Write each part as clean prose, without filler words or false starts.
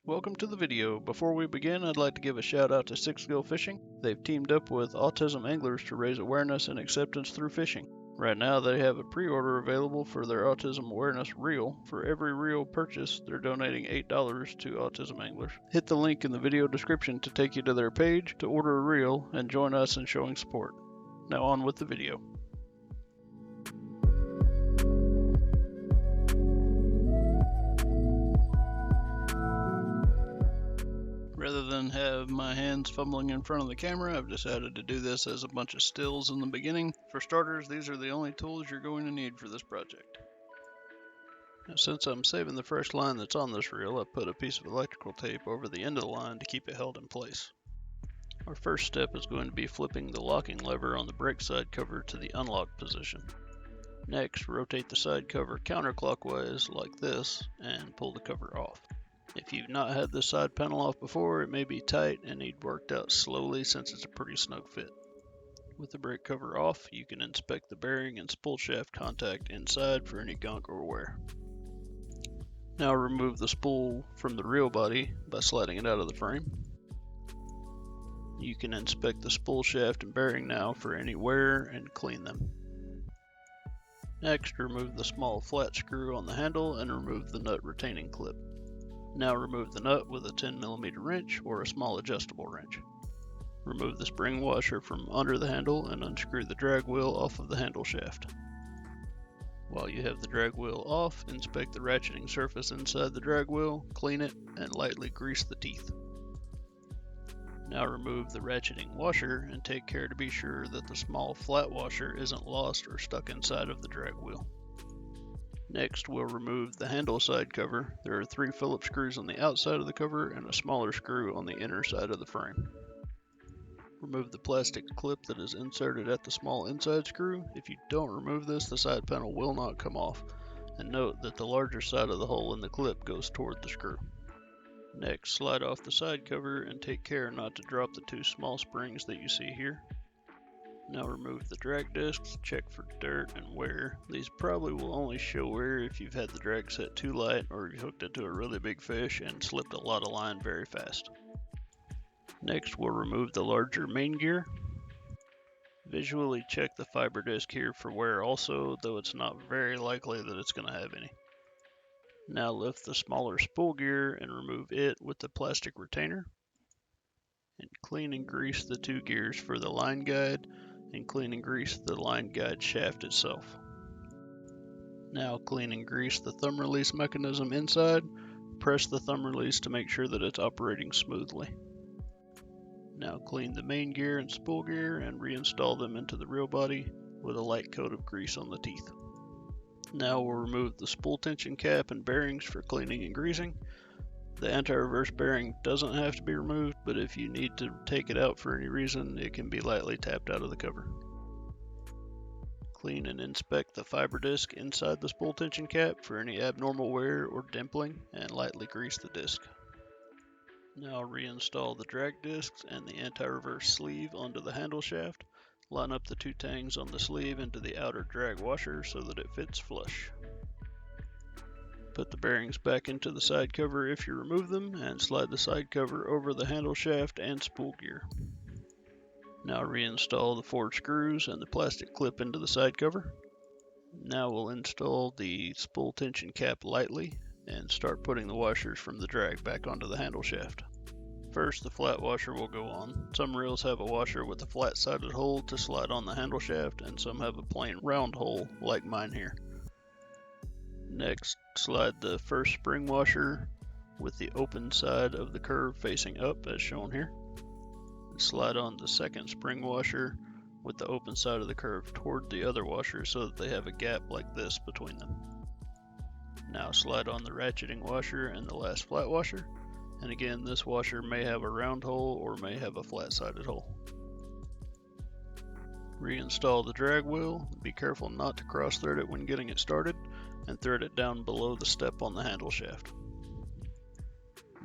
Welcome to the video. Before we begin, I'd like to give a shout out to Sixgill Fishing. They've teamed up with Autism Anglers to raise awareness and acceptance through fishing. Right now they have a pre-order available for their Autism Awareness Reel. For every reel purchase, they're donating $8 to Autism Anglers. Hit the link in the video description to take you to their page to order a reel and join us in showing support. Now on with the video. Rather than have my hands fumbling in front of the camera, I've decided to do this as a bunch of stills in the beginning. For starters, these are the only tools you're going to need for this project. Now, since I'm saving the fresh line that's on this reel, I put a piece of electrical tape over the end of the line to keep it held in place. Our first step is going to be flipping the locking lever on the brake side cover to the unlocked position. Next, rotate the side cover counterclockwise like this and pull the cover off. If you've not had this side panel off before, it may be tight and need worked out slowly since it's a pretty snug fit. With the brake cover off, you can inspect the bearing and spool shaft contact inside for any gunk or wear. Now remove the spool from the reel body by sliding it out of the frame. You can inspect the spool shaft and bearing now for any wear and clean them. Next, remove the small flat screw on the handle and remove the nut retaining clip. Now remove the nut with a 10mm wrench or a small adjustable wrench. Remove the spring washer from under the handle and unscrew the drag wheel off of the handle shaft. While you have the drag wheel off, inspect the ratcheting surface inside the drag wheel, clean it, and lightly grease the teeth. Now remove the ratcheting washer and take care to be sure that the small flat washer isn't lost or stuck inside of the drag wheel. Next, we'll remove the handle side cover. There are 3 Phillips screws on the outside of the cover and a smaller screw on the inner side of the frame. Remove the plastic clip that is inserted at the small inside screw. If you don't remove this, the side panel will not come off. And note that the larger side of the hole in the clip goes toward the screw. Next, slide off the side cover and take care not to drop the 2 small springs that you see here. Now remove the drag discs, check for dirt and wear. These probably will only show wear if you've had the drag set too light or you hooked it to a really big fish and slipped a lot of line very fast. Next, we'll remove the larger main gear. Visually check the fiber disc here for wear also, though it's not very likely that it's going to have any. Now lift the smaller spool gear and remove it with the plastic retainer. And clean and grease the 2 gears for the line guide, and clean and grease the line guide shaft itself. Now clean and grease the thumb release mechanism inside. Press the thumb release to make sure that it's operating smoothly. Now clean the main gear and spool gear and reinstall them into the reel body with a light coat of grease on the teeth. Now we'll remove the spool tension cap and bearings for cleaning and greasing. The anti-reverse bearing doesn't have to be removed, but if you need to take it out for any reason, it can be lightly tapped out of the cover. Clean and inspect the fiber disc inside the spool tension cap for any abnormal wear or dimpling, and lightly grease the disc. Now reinstall the drag discs and the anti-reverse sleeve onto the handle shaft. Line up the 2 tangs on the sleeve into the outer drag washer so that it fits flush. Put the bearings back into the side cover if you remove them, and slide the side cover over the handle shaft and spool gear. Now reinstall the 4 screws and the plastic clip into the side cover. Now we'll install the spool tension cap lightly and start putting the washers from the drag back onto the handle shaft. First, the flat washer will go on. Some reels have a washer with a flat-sided hole to slide on the handle shaft, and some have a plain round hole like mine here. Next, slide the first spring washer with the open side of the curve facing up as shown here. Slide on the second spring washer with the open side of the curve toward the other washer so that they have a gap like this between them. Now slide on the ratcheting washer and the last flat washer. And again, this washer may have a round hole or may have a flat-sided hole. Reinstall the drag wheel. Be careful not to cross-thread it when getting it started, and thread it down below the step on the handle shaft.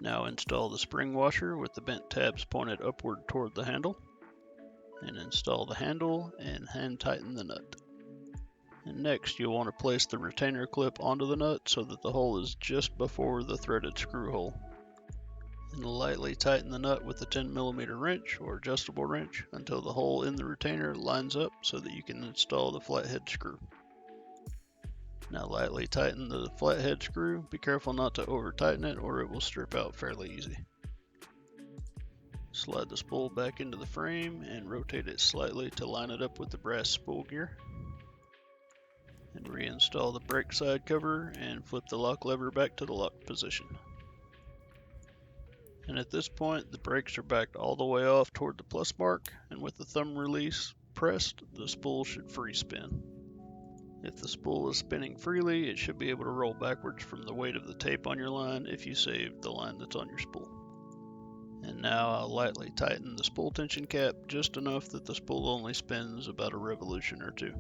Now install the spring washer with the bent tabs pointed upward toward the handle, and install the handle and hand tighten the nut. And next you'll want to place the retainer clip onto the nut so that the hole is just before the threaded screw hole. lightly tighten the nut with a 10mm wrench or adjustable wrench until the hole in the retainer lines up so that you can install the flathead screw. Now lightly tighten the flathead screw. Be careful not to over tighten it or it will strip out fairly easy. Slide the spool back into the frame and rotate it slightly to line it up with the brass spool gear. And reinstall the brake side cover and flip the lock lever back to the lock position. And at this point, the brakes are backed all the way off toward the plus mark, and with the thumb release pressed, the spool should free spin. If the spool is spinning freely, it should be able to roll backwards from the weight of the tape on your line if you saved the line that's on your spool. And now I'll lightly tighten the spool tension cap just enough that the spool only spins about a revolution or two.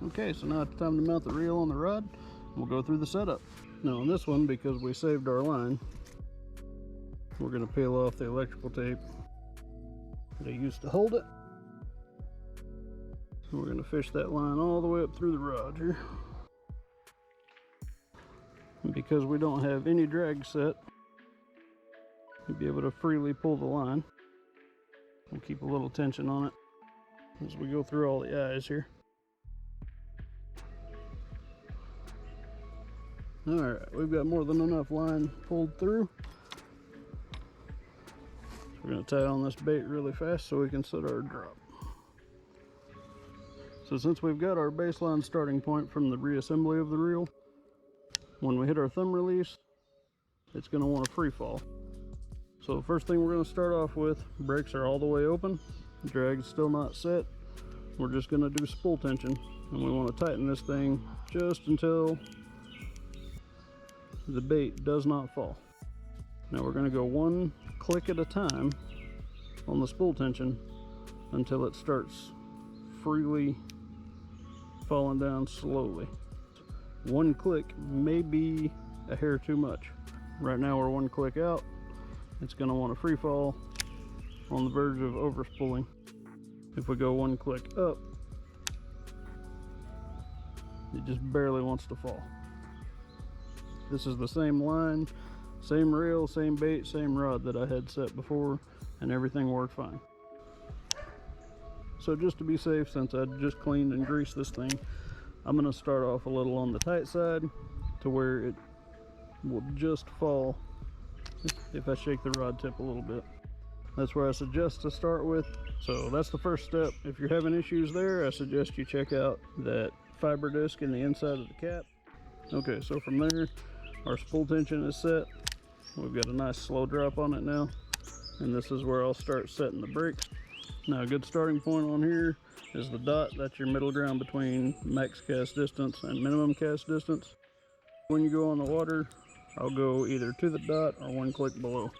Okay, so now it's time to mount the reel on the rod. We'll go through the setup. Now on this one, because we saved our line, we're going to peel off the electrical tape that I used to hold it. So we're going to fish that line all the way up through the rod here. And because we don't have any drag set, you'll be able to freely pull the line. We'll keep a little tension on it as we go through all the eyes here. Alright, we've got more than enough line pulled through. So we're going to tie on this bait really fast so we can set our drop. So since we've got our baseline starting point from the reassembly of the reel, when we hit our thumb release, it's going to want to free fall. So the first thing we're going to start off with, brakes are all the way open, drag's still not set. We're just going to do spool tension, and we want to tighten this thing just until the bait does not fall. Now we're going to go one click at a time on the spool tension until it starts freely falling down slowly. One click may be a hair too much. Right now we're one click out. It's going to want to free fall on the verge of overspooling. If we go one click up, it just barely wants to fall. This is the same line, same reel, same bait, same rod that I had set before, and everything worked fine. So just to be safe, since I just cleaned and greased this thing, I'm going to start off a little on the tight side to where it will just fall if I shake the rod tip a little bit. That's where I suggest to start with. So that's the first step. If you're having issues there, I suggest you check out that fiber disc in the inside of the cap. Okay, so from there, our spool tension is set. We've got a nice slow drop on it now, and this is where I'll start setting the brakes. Now a good starting point on here is the dot. That's your middle ground between max cast distance and minimum cast distance. When you go on the water, I'll go either to the dot or one click below.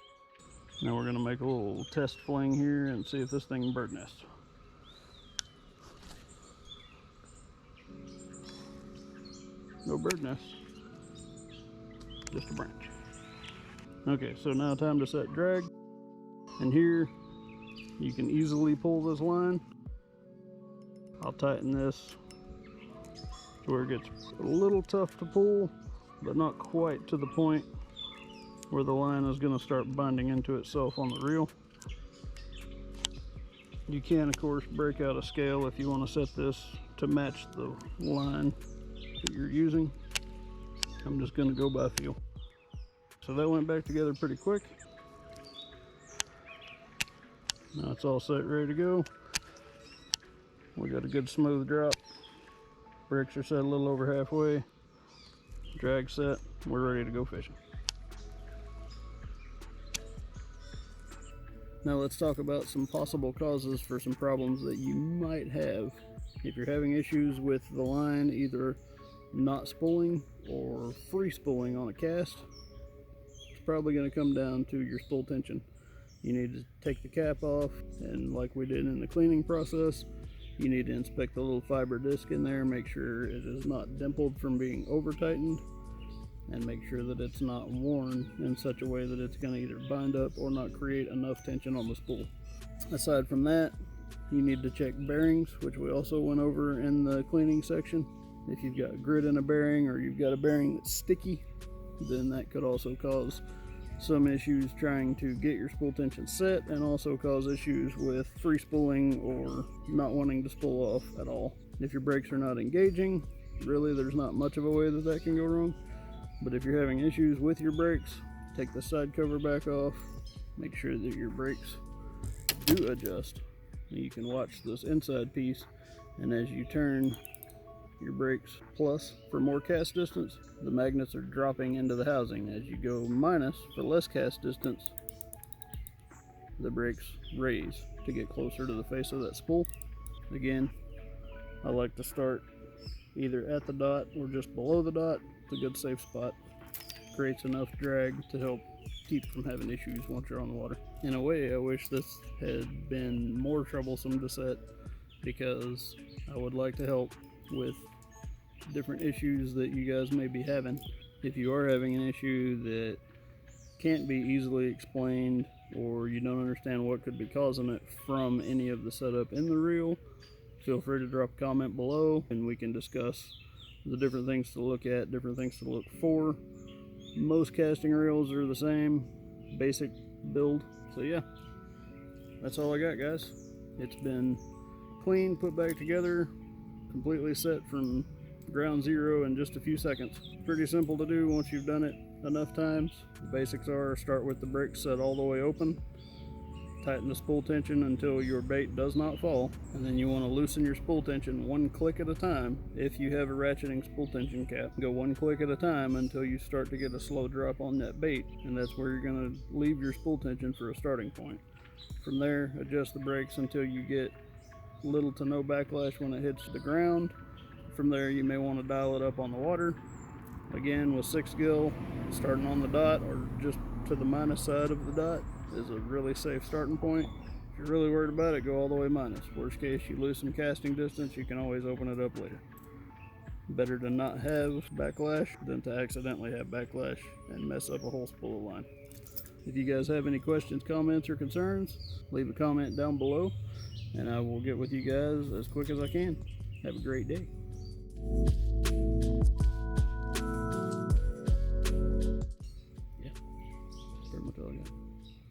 Now we're going to make a little test fling here and see if this thing bird nests. No bird nest, just a branch. Okay, so now time to set drag. And here you can easily pull this line. I'll tighten this to where it gets a little tough to pull, but not quite to the point where the line is going to start binding into itself on the reel. You can, of course, break out a scale if you want to set this to match the line that you're using. I'm just going to go by feel. So that went back together pretty quick. Now it's all set, ready to go. We got a good smooth drop. Brakes are set a little over halfway. Drag set. We're ready to go fishing. Now let's talk about some possible causes for some problems that you might have. If you're having issues with the line either not spooling or free spooling on a cast, it's probably going to come down to your spool tension. You need to take the cap off, and like we did in the cleaning process, you need to inspect the little fiber disc in there, make sure it is not dimpled from being over tightened, and make sure that it's not worn in such a way that it's going to either bind up or not create enough tension on the spool. Aside from that, you need to check bearings, which we also went over in the cleaning section. If you've got grit in a bearing or you've got a bearing that's sticky, then that could also cause some issues trying to get your spool tension set, and also cause issues with free spooling or not wanting to spool off at all. If your brakes are not engaging, really there's not much of a way that can go wrong. But if you're having issues with your brakes, take the side cover back off, make sure that your brakes do adjust. You can watch this inside piece, and as you turn your brakes plus for more cast distance, the magnets are dropping into the housing. As you go minus for less cast distance, the brakes raise to get closer to the face of that spool. Again, I like to start either at the dot or just below the dot. It's a good safe spot. Creates enough drag to help keep from having issues once you're on the water. In a way, I wish this had been more troublesome to set, because I would like to help with different issues that you guys may be having. If you are having an issue that can't be easily explained, or you don't understand what could be causing it from any of the setup in the reel, feel free to drop a comment below and we can discuss the different things to look at, different things to look for. Most casting reels are the same basic build. So yeah, that's all I got, guys. It's been clean, put back together, completely set from ground zero in just a few seconds. Pretty simple to do once you've done it enough times. The basics are: start with the brakes set all the way open, tighten the spool tension until your bait does not fall, and then you want to loosen your spool tension one click at a time. If you have a ratcheting spool tension cap, go one click at a time until you start to get a slow drop on that bait, and that's where you're going to leave your spool tension for a starting point. From there, adjust the brakes until you get little to no backlash when it hits the ground. From there, you may want to dial it up on the water. Again, with Sixgill, starting on the dot or just to the minus side of the dot is a really safe starting point. If you're really worried about it, go all the way minus. Worst case, you lose some casting distance, you can always open it up later. Better to not have backlash than to accidentally have backlash and mess up a whole spool of line. If you guys have any questions, comments, or concerns, leave a comment down below and I will get with you guys as quick as I can. Have a great day. Yeah, that's pretty much all I got.